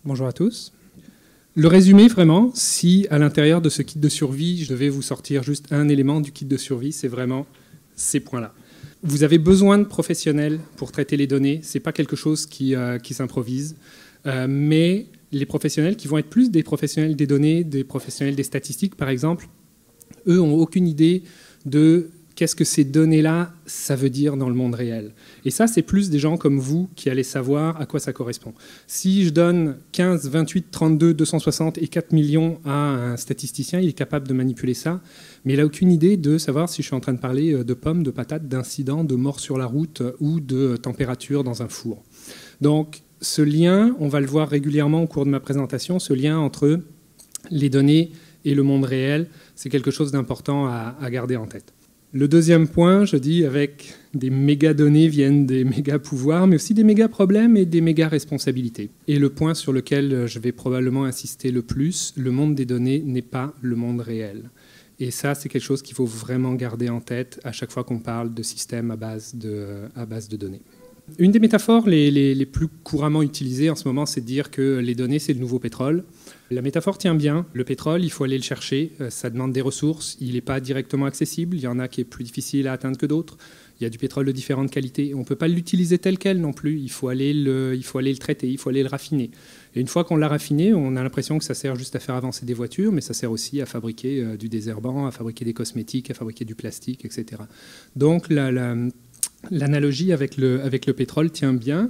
Bonjour à tous. Le résumé, vraiment, si à l'intérieur de ce kit de survie, je devais vous sortir juste un élément du kit de survie, c'est vraiment ces points-là. Vous avez besoin de professionnels pour traiter les données. Ce n'est pas quelque chose qui s'improvise. Mais les professionnels qui vont être plus des professionnels des données, des professionnels des statistiques, par exemple, eux n'ont aucune idée de qu'est-ce que ces données-là, ça veut dire dans le monde réel. Et ça, c'est plus des gens comme vous qui allez savoir à quoi ça correspond. Si je donne 15, 28, 32, 260 et 4 millions à un statisticien, il est capable de manipuler ça, mais il n'a aucune idée de savoir si je suis en train de parler de pommes, de patates, d'incidents, de morts sur la route ou de température dans un four. Donc, ce lien, on va le voir régulièrement au cours de ma présentation, ce lien entre les données et le monde réel, c'est quelque chose d'important à garder en tête. Le deuxième point, je dis, avec des méga-données viennent des méga-pouvoirs, mais aussi des méga-problèmes et des méga-responsabilités. Et le point sur lequel je vais probablement insister le plus, le monde des données n'est pas le monde réel. Et ça, c'est quelque chose qu'il faut vraiment garder en tête à chaque fois qu'on parle de systèmes à base de données. Une des métaphores les plus couramment utilisées en ce moment, c'est de dire que les données, c'est le nouveau pétrole. La métaphore tient bien. Le pétrole, il faut aller le chercher. Ça demande des ressources. Il n'est pas directement accessible. Il y en a qui est plus difficile à atteindre que d'autres. Il y a du pétrole de différentes qualités. On ne peut pas l'utiliser tel quel non plus. Il faut aller le traiter, il faut aller le raffiner. Et une fois qu'on l'a raffiné, on a l'impression que ça sert juste à faire avancer des voitures, mais ça sert aussi à fabriquer du désherbant, à fabriquer des cosmétiques, à fabriquer du plastique, etc. Donc l'analogie avec le pétrole tient bien.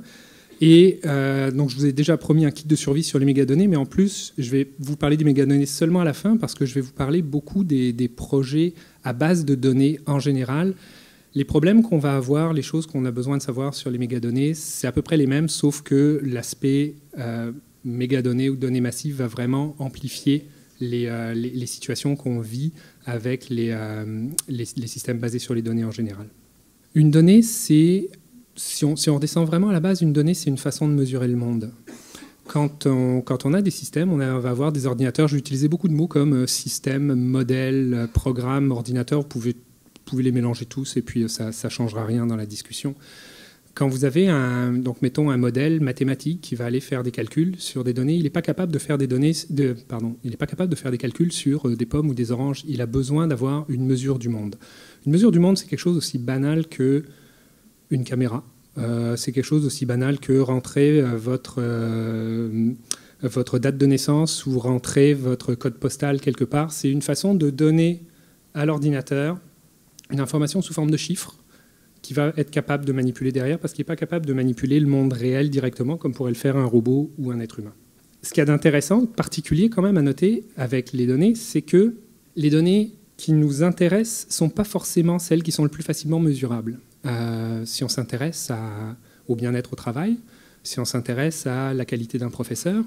Et donc je vous ai déjà promis un kit de survie sur les mégadonnées, mais en plus, je vais vous parler des mégadonnées seulement à la fin, parce que je vais vous parler beaucoup des projets à base de données en général. Les problèmes qu'on va avoir, les choses qu'on a besoin de savoir sur les mégadonnées, c'est à peu près les mêmes, sauf que l'aspect mégadonnées ou données massives va vraiment amplifier les situations qu'on vit avec les systèmes basés sur les données en général. Une donnée, c'est... Si on redescend vraiment à la base, une donnée, c'est une façon de mesurer le monde. Quand on a des systèmes, on va avoir des ordinateurs. Je vais utiliser beaucoup de mots comme système, modèle, programme, ordinateur. Vous pouvez les mélanger tous et puis ça ne changera rien dans la discussion. Quand vous avez mettons un modèle mathématique qui va aller faire des calculs sur des données, il n'est pas capable de faire des calculs sur des pommes ou des oranges. Il a besoin d'avoir une mesure du monde. Une mesure du monde, c'est quelque chose aussi banal que une caméra. C'est quelque chose d'aussi banal que rentrer votre date de naissance ou rentrer votre code postal quelque part. C'est une façon de donner à l'ordinateur une information sous forme de chiffres qui va être capable de manipuler derrière parce qu'il n'est pas capable de manipuler le monde réel directement comme pourrait le faire un robot ou un être humain. Ce qu'il y a d'intéressant, particulier quand même à noter avec les données, c'est que les données qui nous intéressent ne sont pas forcément celles qui sont le plus facilement mesurables. Si on s'intéresse au bien-être au travail, si on s'intéresse à la qualité d'un professeur,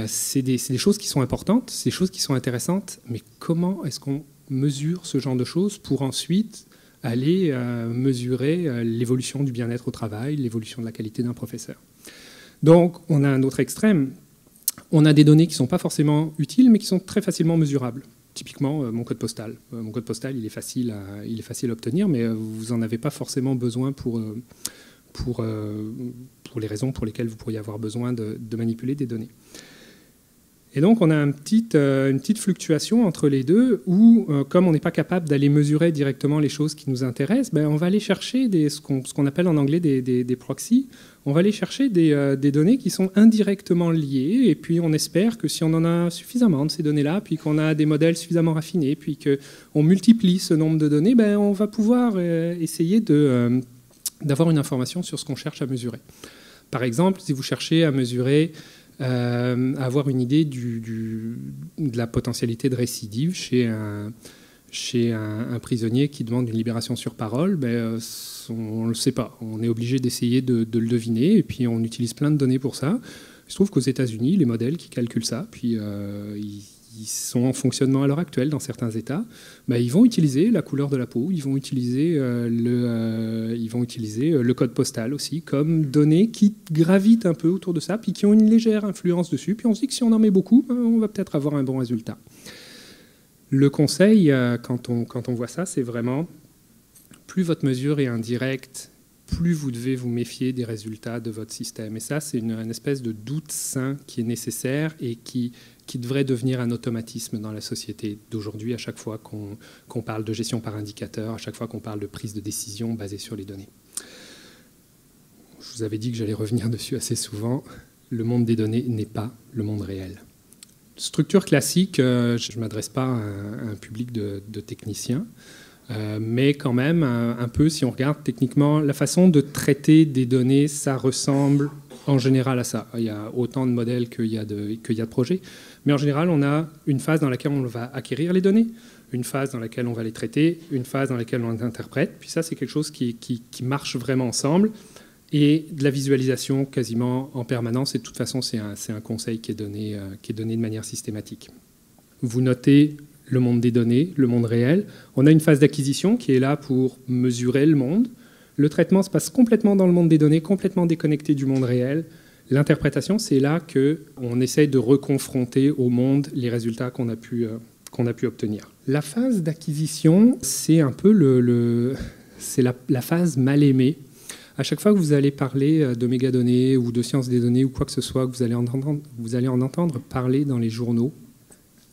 c'est des choses qui sont importantes, c'est des choses qui sont intéressantes, mais comment est-ce qu'on mesure ce genre de choses pour ensuite aller mesurer l'évolution du bien-être au travail, l'évolution de la qualité d'un professeur? Donc, on a un autre extrême. On a des données qui ne sont pas forcément utiles, mais qui sont très facilement mesurables. Typiquement, mon code postal. Mon code postal, il est facile à obtenir, mais vous n'en avez pas forcément besoin pour les raisons pour lesquelles vous pourriez avoir besoin de manipuler des données. Et donc, on a une petite fluctuation entre les deux où, comme on n'est pas capable d'aller mesurer directement les choses qui nous intéressent, on va aller chercher ce qu'on appelle en anglais des proxys. On va aller chercher des données qui sont indirectement liées, et puis on espère que si on en a suffisamment de ces données-là, puis qu'on a des modèles suffisamment raffinés, puis qu'on multiplie ce nombre de données, on va pouvoir essayer d'avoir une information sur ce qu'on cherche à mesurer. Par exemple, si vous cherchez à mesurer, à avoir une idée de la potentialité de récidive chez un prisonnier qui demande une libération sur parole, on ne le sait pas. On est obligé d'essayer de le deviner, et puis on utilise plein de données pour ça. Il se trouve qu'aux États-Unis, les modèles qui calculent ça, puis ils sont en fonctionnement à l'heure actuelle dans certains États, ils vont utiliser la couleur de la peau, ils vont utiliser le code postal aussi comme données qui gravitent un peu autour de ça, puis qui ont une légère influence dessus. Puis on se dit que si on en met beaucoup, on va peut-être avoir un bon résultat. Le conseil, quand on voit ça, c'est vraiment, plus votre mesure est indirecte plus vous devez vous méfier des résultats de votre système. Et ça, c'est une espèce de doute sain qui est nécessaire et qui devrait devenir un automatisme dans la société d'aujourd'hui à chaque fois qu'on parle de gestion par indicateur, à chaque fois qu'on parle de prise de décision basée sur les données. Je vous avais dit que j'allais revenir dessus assez souvent. Le monde des données n'est pas le monde réel. Structure classique, je ne m'adresse pas à un public de techniciens, mais quand même, un peu, si on regarde techniquement, la façon de traiter des données, ça ressemble en général à ça. Il y a autant de modèles qu'il y a de projets, mais en général, on a une phase dans laquelle on va acquérir les données, une phase dans laquelle on va les traiter, une phase dans laquelle on les interprète, puis ça, c'est quelque chose qui marche vraiment ensemble, et de la visualisation quasiment en permanence, et de toute façon, c'est un conseil qui est donné de manière systématique. Vous notez le monde des données, le monde réel. On a une phase d'acquisition qui est là pour mesurer le monde. Le traitement se passe complètement dans le monde des données, complètement déconnecté du monde réel. L'interprétation, c'est là qu'on essaye de reconfronter au monde les résultats qu'on a pu obtenir. La phase d'acquisition, c'est un peu c'est la phase mal aimée. À chaque fois que vous allez parler de mégadonnées ou de sciences des données ou quoi que ce soit, que vous allez en entendre parler dans les journaux,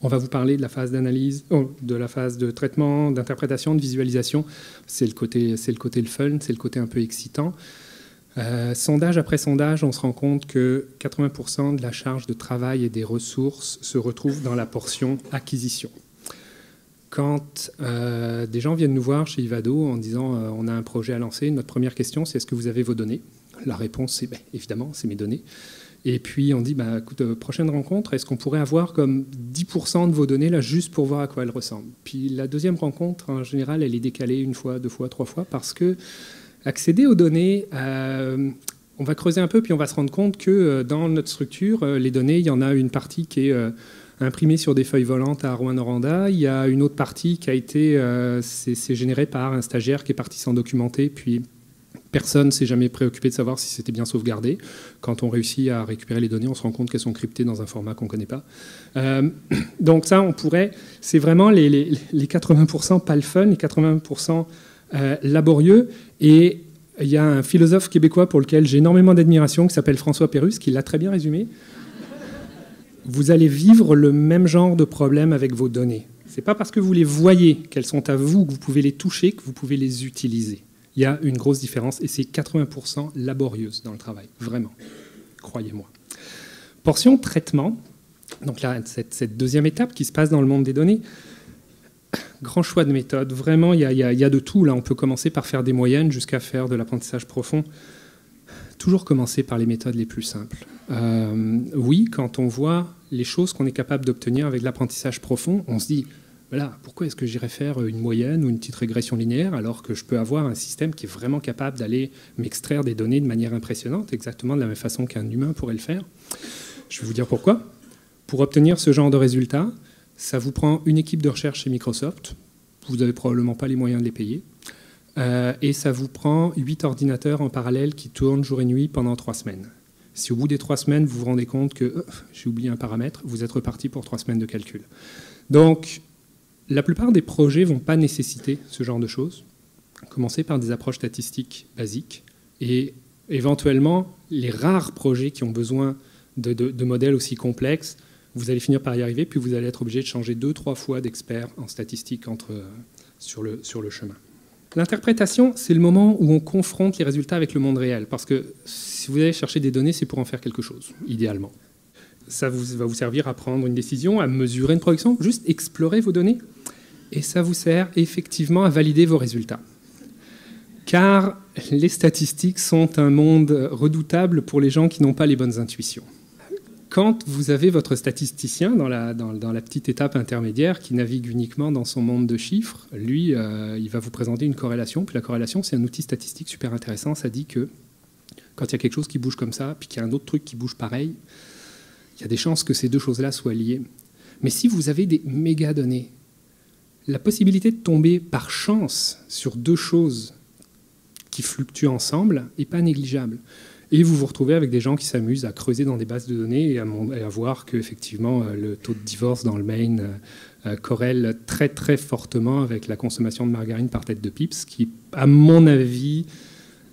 on va vous parler de la phase d'analyse, de la phase de traitement, d'interprétation, de visualisation. C'est le côté le fun, c'est le côté un peu excitant. Sondage après sondage, on se rend compte que 80% de la charge de travail et des ressources se retrouvent dans la portion acquisition. Quand des gens viennent nous voir chez Ivado en disant on a un projet à lancer, notre première question c'est est-ce que vous avez vos données? La réponse c'est évidemment, c'est mes données. Et puis on dit écoute, prochaine rencontre, est-ce qu'on pourrait avoir comme 10% de vos données là juste pour voir à quoi elles ressemblent? Puis la deuxième rencontre, en général, elle est décalée une fois, deux fois, trois fois parce que accéder aux données, on va creuser un peu puis on va se rendre compte que dans notre structure, les données, il y en a une partie qui est imprimée sur des feuilles volantes à Rouen-Noranda. Il y a une autre partie qui a été c'est généré par un stagiaire qui est parti s'en documenter, puis personne ne s'est jamais préoccupé de savoir si c'était bien sauvegardé. Quand on réussit à récupérer les données, on se rend compte qu'elles sont cryptées dans un format qu'on ne connaît pas. Donc ça, on pourrait... C'est vraiment les 80% pas le fun, les 80% laborieux. Et il y a un philosophe québécois pour lequel j'ai énormément d'admiration qui s'appelle François Pérusse, qui l'a très bien résumé. Vous allez vivre le même genre de problème avec vos données. Ce n'est pas parce que vous les voyez, qu'elles sont à vous, que vous pouvez les toucher, que vous pouvez les utiliser. Il y a une grosse différence et c'est 80% laborieuse dans le travail, vraiment, croyez-moi. Portion traitement, donc là, cette deuxième étape qui se passe dans le monde des données, grand choix de méthodes, vraiment, il y a de tout. Là, on peut commencer par faire des moyennes jusqu'à faire de l'apprentissage profond. Toujours commencer par les méthodes les plus simples. Oui, quand on voit les choses qu'on est capable d'obtenir avec l'apprentissage profond, on se dit... Voilà, pourquoi est-ce que j'irais faire une moyenne ou une petite régression linéaire alors que je peux avoir un système qui est vraiment capable d'aller m'extraire des données de manière impressionnante, exactement de la même façon qu'un humain pourrait le faire? Je vais vous dire pourquoi. Pour obtenir ce genre de résultats, ça vous prend une équipe de recherche chez Microsoft, vous n'avez probablement pas les moyens de les payer, et ça vous prend 8 ordinateurs en parallèle qui tournent jour et nuit pendant 3 semaines. Si au bout des 3 semaines, vous vous rendez compte que j'ai oublié un paramètre, vous êtes reparti pour 3 semaines de calcul. Donc, la plupart des projets ne vont pas nécessiter ce genre de choses. Commencez par des approches statistiques basiques et éventuellement, les rares projets qui ont besoin de modèles aussi complexes, vous allez finir par y arriver, puis vous allez être obligé de changer 2-3 fois d'expert en statistique sur le chemin. L'interprétation, c'est le moment où on confronte les résultats avec le monde réel, parce que si vous allez chercher des données, c'est pour en faire quelque chose, idéalement. Ça va vous servir à prendre une décision, à mesurer une projection, juste explorer vos données. Et ça vous sert effectivement à valider vos résultats. Car les statistiques sont un monde redoutable pour les gens qui n'ont pas les bonnes intuitions. Quand vous avez votre statisticien dans la petite étape intermédiaire qui navigue uniquement dans son monde de chiffres, lui, il va vous présenter une corrélation. Puis la corrélation, c'est un outil statistique super intéressant. Ça dit que quand il y a quelque chose qui bouge comme ça, puis qu'il y a un autre truc qui bouge pareil, il y a des chances que ces deux choses-là soient liées. Mais si vous avez des méga données, la possibilité de tomber par chance sur deux choses qui fluctuent ensemble n'est pas négligeable. Et vous vous retrouvez avec des gens qui s'amusent à creuser dans des bases de données et à voir qu'effectivement, le taux de divorce dans le Maine corrèle très très fortement avec la consommation de margarine par tête de pipe, ce qui, à mon avis,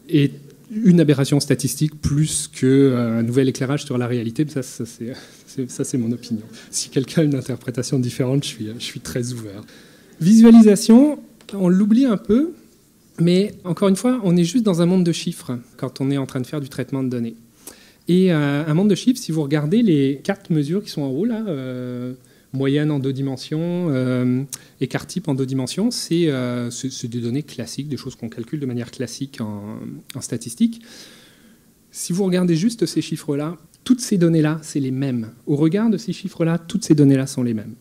est une aberration statistique plus qu'un nouvel éclairage sur la réalité. Ça c'est mon opinion. Si quelqu'un a une interprétation différente, je suis très ouvert. Visualisation, on l'oublie un peu, mais encore une fois, on est juste dans un monde de chiffres quand on est en train de faire du traitement de données. Et un monde de chiffres, si vous regardez les 4 mesures qui sont en haut, là, moyenne en 2 dimensions, écart type en 2 dimensions, c'est des données classiques, des choses qu'on calcule de manière classique en statistique. Si vous regardez juste ces chiffres-là, toutes ces données-là, c'est les mêmes. Au regard de ces chiffres-là, toutes ces données-là sont les mêmes.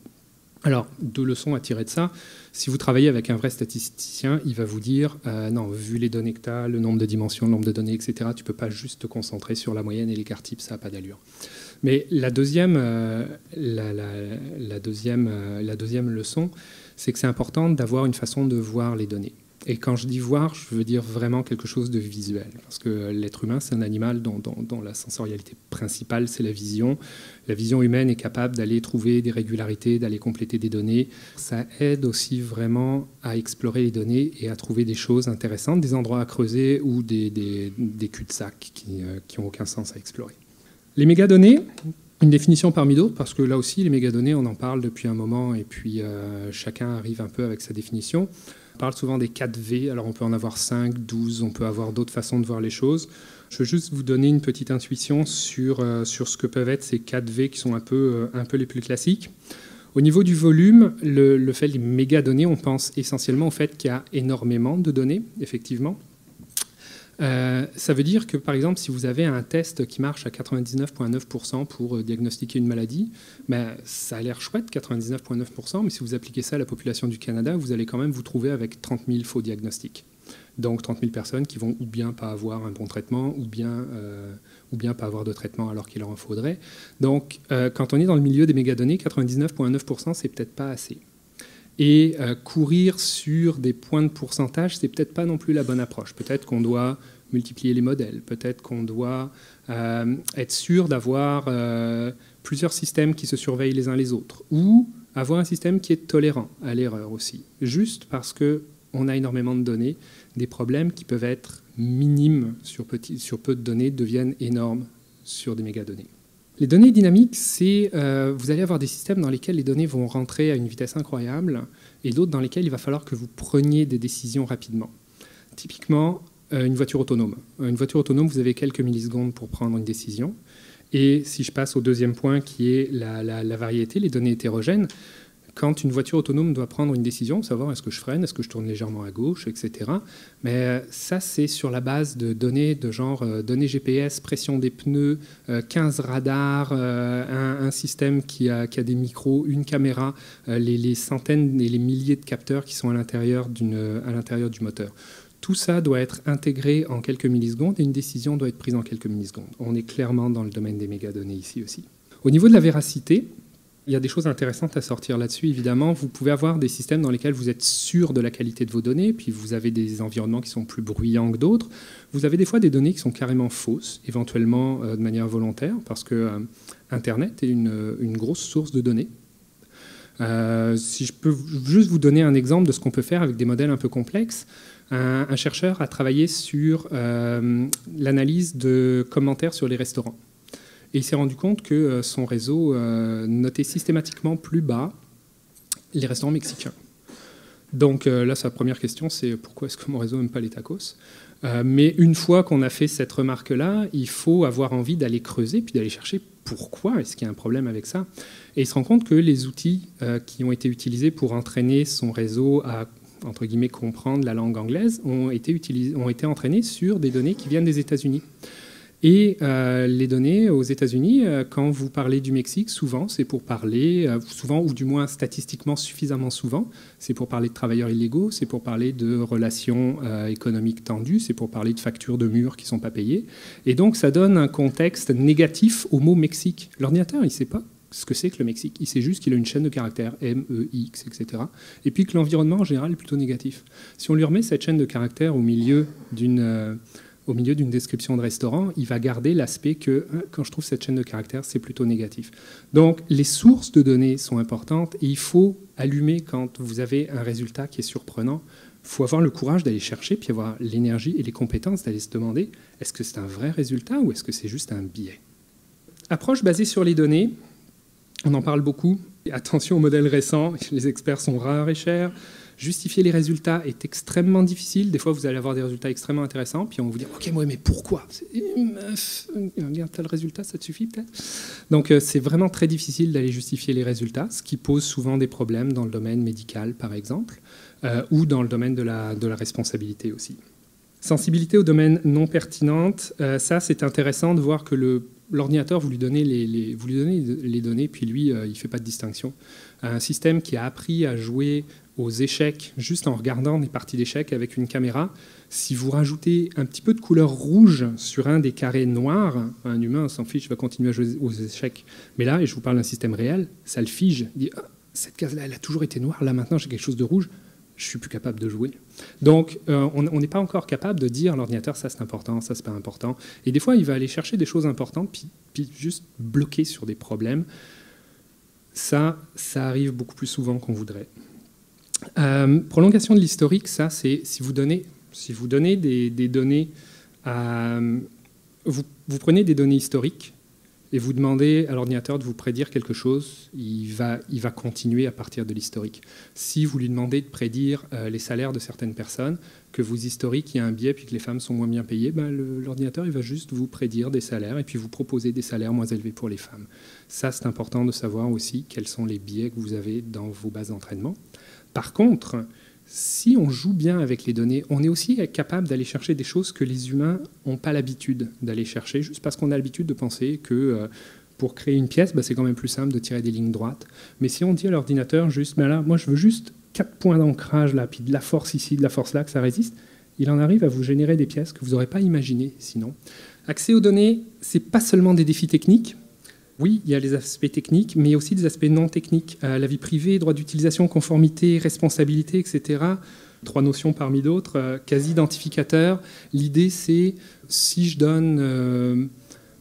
Alors, 2 leçons à tirer de ça. Si vous travaillez avec un vrai statisticien, il va vous dire non, vu les données que tu as, le nombre de dimensions, le nombre de données, etc., tu ne peux pas juste te concentrer sur la moyenne et l'écart type, ça n'a pas d'allure. Mais la deuxième leçon, c'est que c'est important d'avoir une façon de voir les données. Et quand je dis voir, je veux dire vraiment quelque chose de visuel. Parce que l'être humain, c'est un animal dont la sensorialité principale, c'est la vision. La vision humaine est capable d'aller trouver des régularités, d'aller compléter des données. Ça aide aussi vraiment à explorer les données et à trouver des choses intéressantes, des endroits à creuser ou des cul-de-sac qui n'ont aucun sens à explorer. Les mégadonnées, une définition parmi d'autres, parce que là aussi, les mégadonnées, on en parle depuis un moment et puis chacun arrive un peu avec sa définition. On parle souvent des 4 V, alors on peut en avoir 5, 12, on peut avoir d'autres façons de voir les choses. Je veux juste vous donner une petite intuition sur ce que peuvent être ces 4 V qui sont un peu les plus classiques. Au niveau du volume, le fait des mégadonnées, on pense essentiellement au fait qu'il y a énormément de données, effectivement. Ça veut dire que, par exemple, si vous avez un test qui marche à 99,9% pour diagnostiquer une maladie, ben, ça a l'air chouette, 99,9%, mais si vous appliquez ça à la population du Canada, vous allez quand même vous trouver avec 30 000 faux diagnostics. Donc 30 000 personnes qui vont ou bien pas avoir un bon traitement, ou bien pas avoir de traitement alors qu'il leur en faudrait. Donc quand on est dans le milieu des mégadonnées, 99,9%, c'est peut-être pas assez. Et courir sur des points de pourcentage, c'est peut-être pas non plus la bonne approche. Peut-être qu'on doit multiplier les modèles, peut-être qu'on doit être sûr d'avoir plusieurs systèmes qui se surveillent les uns les autres, ou avoir un système qui est tolérant à l'erreur aussi. Juste parce qu'on a énormément de données, des problèmes qui peuvent être minimes sur peu de données deviennent énormes sur des mégadonnées. Les données dynamiques, c'est vous allez avoir des systèmes dans lesquels les données vont rentrer à une vitesse incroyable et d'autres dans lesquels il va falloir que vous preniez des décisions rapidement. Typiquement, une voiture autonome. Une voiture autonome, vous avez quelques millisecondes pour prendre une décision. Et si je passe au deuxième point qui est la variété, les données hétérogènes, quand une voiture autonome doit prendre une décision, savoir est-ce que je freine, est-ce que je tourne légèrement à gauche, etc. Mais ça, c'est sur la base de données de genre données GPS, pression des pneus, 15 radars, un système qui a des micros, une caméra, les centaines et les milliers de capteurs qui sont à l'intérieur du moteur. Tout ça doit être intégré en quelques millisecondes et une décision doit être prise en quelques millisecondes. On est clairement dans le domaine des mégadonnées ici aussi. Au niveau de la véracité, il y a des choses intéressantes à sortir là-dessus, évidemment. Vous pouvez avoir des systèmes dans lesquels vous êtes sûr de la qualité de vos données, puis vous avez des environnements qui sont plus bruyants que d'autres. Vous avez des fois des données qui sont carrément fausses, éventuellement de manière volontaire, parce que Internet est une grosse source de données. Si je peux juste vous donner un exemple de ce qu'on peut faire avec des modèles un peu complexes, un chercheur a travaillé sur l'analyse de commentaires sur les restaurants. Et il s'est rendu compte que son réseau notait systématiquement plus bas les restaurants mexicains. Donc là, sa première question, c'est pourquoi est-ce que mon réseau n'aime pas les tacos ? Mais une fois qu'on a fait cette remarque-là, il faut avoir envie d'aller creuser, puis d'aller chercher pourquoi est-ce qu'il y a un problème avec ça. Et il se rend compte que les outils qui ont été utilisés pour entraîner son réseau à, entre guillemets, comprendre la langue anglaise ont été entraînés sur des données qui viennent des États-Unis. Et les données aux États-Unis, quand vous parlez du Mexique, souvent, c'est pour parler, souvent, ou du moins statistiquement suffisamment souvent, c'est pour parler de travailleurs illégaux, c'est pour parler de relations économiques tendues, c'est pour parler de factures de murs qui ne sont pas payées. Et donc, ça donne un contexte négatif au mot Mexique. L'ordinateur, il ne sait pas ce que c'est que le Mexique. Il sait juste qu'il a une chaîne de caractères, M, E, X, etc. Et puis que l'environnement, en général, est plutôt négatif. Si on lui remet cette chaîne de caractères au milieu au milieu d'une description de restaurant, il va garder l'aspect que, quand je trouve cette chaîne de caractères, c'est plutôt négatif. Donc, les sources de données sont importantes et il faut allumer quand vous avez un résultat qui est surprenant. Il faut avoir le courage d'aller chercher, puis avoir l'énergie et les compétences d'aller se demander est-ce que c'est un vrai résultat ou est-ce que c'est juste un biais? Approche basée sur les données, on en parle beaucoup. Attention aux modèles récents, les experts sont rares et chers. Justifier les résultats est extrêmement difficile. Des fois, vous allez avoir des résultats extrêmement intéressants, puis on va vous dire « Ok, mais pourquoi ? Regarde tel résultat, ça te suffit peut-être ?» Donc, c'est vraiment très difficile d'aller justifier les résultats, ce qui pose souvent des problèmes dans le domaine médical, par exemple, ou dans le domaine de la responsabilité aussi. Sensibilité aux domaines non pertinentes, ça, c'est intéressant de voir que l'ordinateur, vous lui donnez les données, puis lui, il ne fait pas de distinction. Un système qui a appris à jouer aux échecs juste en regardant des parties d'échecs avec une caméra, si vous rajoutez un petit peu de couleur rouge sur un des carrés noirs, un humain s'en fiche, va continuer à jouer aux échecs. Mais là, et je vous parle d'un système réel, ça le fige. Il dit cette case-là, elle a toujours été noire, là maintenant j'ai quelque chose de rouge, je ne suis plus capable de jouer. Donc, on n'est pas encore capable de dire à l'ordinateur, ça c'est important, ça c'est pas important. Et des fois, il va aller chercher des choses importantes, puis juste bloquer sur des problèmes. Ça arrive beaucoup plus souvent qu'on voudrait. Prolongation de l'historique, ça c'est si vous donnez des données vous prenez des données historiques et vous demandez à l'ordinateur de vous prédire quelque chose, il va continuer à partir de l'historique. Si vous lui demandez de prédire les salaires de certaines personnes, que vos historiques, il y a un biais puis que les femmes sont moins bien payées, l'ordinateur il va juste vous prédire des salaires et puis vous proposer des salaires moins élevés pour les femmes. Ça, c'est important de savoir aussi quels sont les biais que vous avez dans vos bases d'entraînement. Par contre, si on joue bien avec les données, on est aussi capable d'aller chercher des choses que les humains n'ont pas l'habitude d'aller chercher, juste parce qu'on a l'habitude de penser que pour créer une pièce, c'est quand même plus simple de tirer des lignes droites. Mais si on dit à l'ordinateur juste, là, moi je veux juste 4 points d'ancrage là, puis de la force ici, de la force là, que ça résiste, il en arrive à vous générer des pièces que vous n'aurez pas imaginées sinon. Accès aux données, c'est pas seulement des défis techniques. Oui, il y a les aspects techniques, mais aussi des aspects non techniques. La vie privée, droit d'utilisation, conformité, responsabilité, etc. 3 notions parmi d'autres. Quasi-identificateur. L'idée, c'est si je donne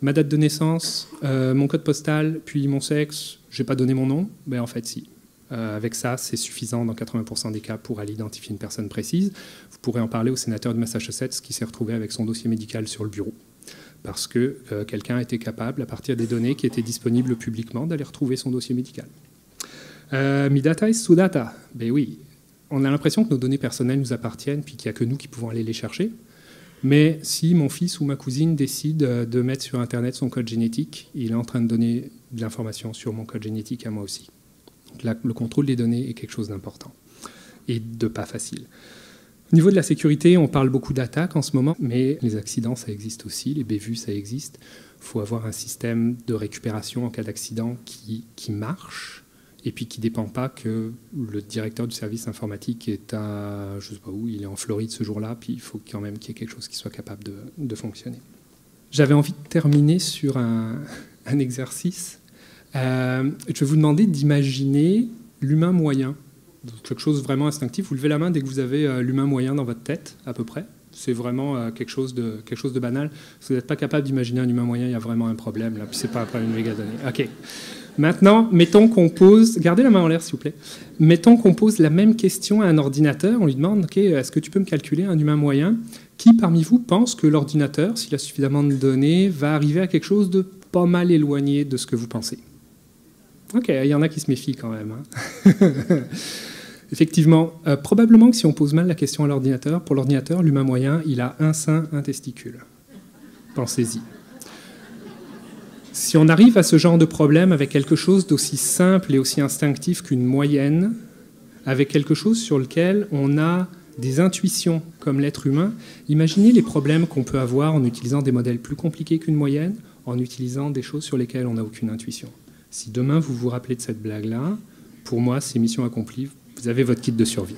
ma date de naissance, mon code postal, puis mon sexe, je n'ai pas donné mon nom, en fait, si. Avec ça, c'est suffisant dans 80% des cas pour aller identifier une personne précise. Vous pourrez en parler au sénateur de Massachusetts qui s'est retrouvé avec son dossier médical sur le bureau. Parce que quelqu'un était capable, à partir des données qui étaient disponibles publiquement, d'aller retrouver son dossier médical. Mi data is sous data. Ben oui, on a l'impression que nos données personnelles nous appartiennent, puis qu'il n'y a que nous qui pouvons aller les chercher. Mais si mon fils ou ma cousine décide de mettre sur Internet son code génétique, il est en train de donner de l'information sur mon code génétique à moi aussi. Donc là, le contrôle des données est quelque chose d'important et de pas facile. Au niveau de la sécurité, on parle beaucoup d'attaques en ce moment, mais les accidents, ça existe aussi, les bévues, ça existe. Il faut avoir un système de récupération en cas d'accident qui marche et puis qui ne dépend pas que le directeur du service informatique est à, je ne sais pas où, il est en Floride ce jour-là, puis il faut quand même qu'il y ait quelque chose qui soit capable de fonctionner. J'avais envie de terminer sur un exercice. Je vais vous demander d'imaginer l'humain moyen. Donc, quelque chose de vraiment instinctif. Vous levez la main dès que vous avez l'humain moyen dans votre tête, à peu près. C'est vraiment quelque chose de banal. Si vous n'êtes pas capable d'imaginer un humain moyen, il y a vraiment un problème. Là, puis c'est pas une méga donnée. OK. Maintenant, mettons qu'on pose... Gardez la main en l'air, s'il vous plaît. Mettons qu'on pose la même question à un ordinateur. On lui demande, OK, est-ce que tu peux me calculer un humain moyen? Qui, parmi vous, pense que l'ordinateur, s'il a suffisamment de données, va arriver à quelque chose de pas mal éloigné de ce que vous pensez? OK, il y en a qui se méfient quand même. Effectivement, probablement que si on pose mal la question à l'ordinateur, pour l'ordinateur, l'humain moyen, il a un sein, un testicule. Pensez-y. Si on arrive à ce genre de problème avec quelque chose d'aussi simple et aussi instinctif qu'une moyenne, avec quelque chose sur lequel on a des intuitions comme l'être humain, imaginez les problèmes qu'on peut avoir en utilisant des modèles plus compliqués qu'une moyenne, en utilisant des choses sur lesquelles on n'a aucune intuition. Si demain vous vous rappelez de cette blague-là, pour moi, c'est mission accomplie. Vous avez votre kit de survie.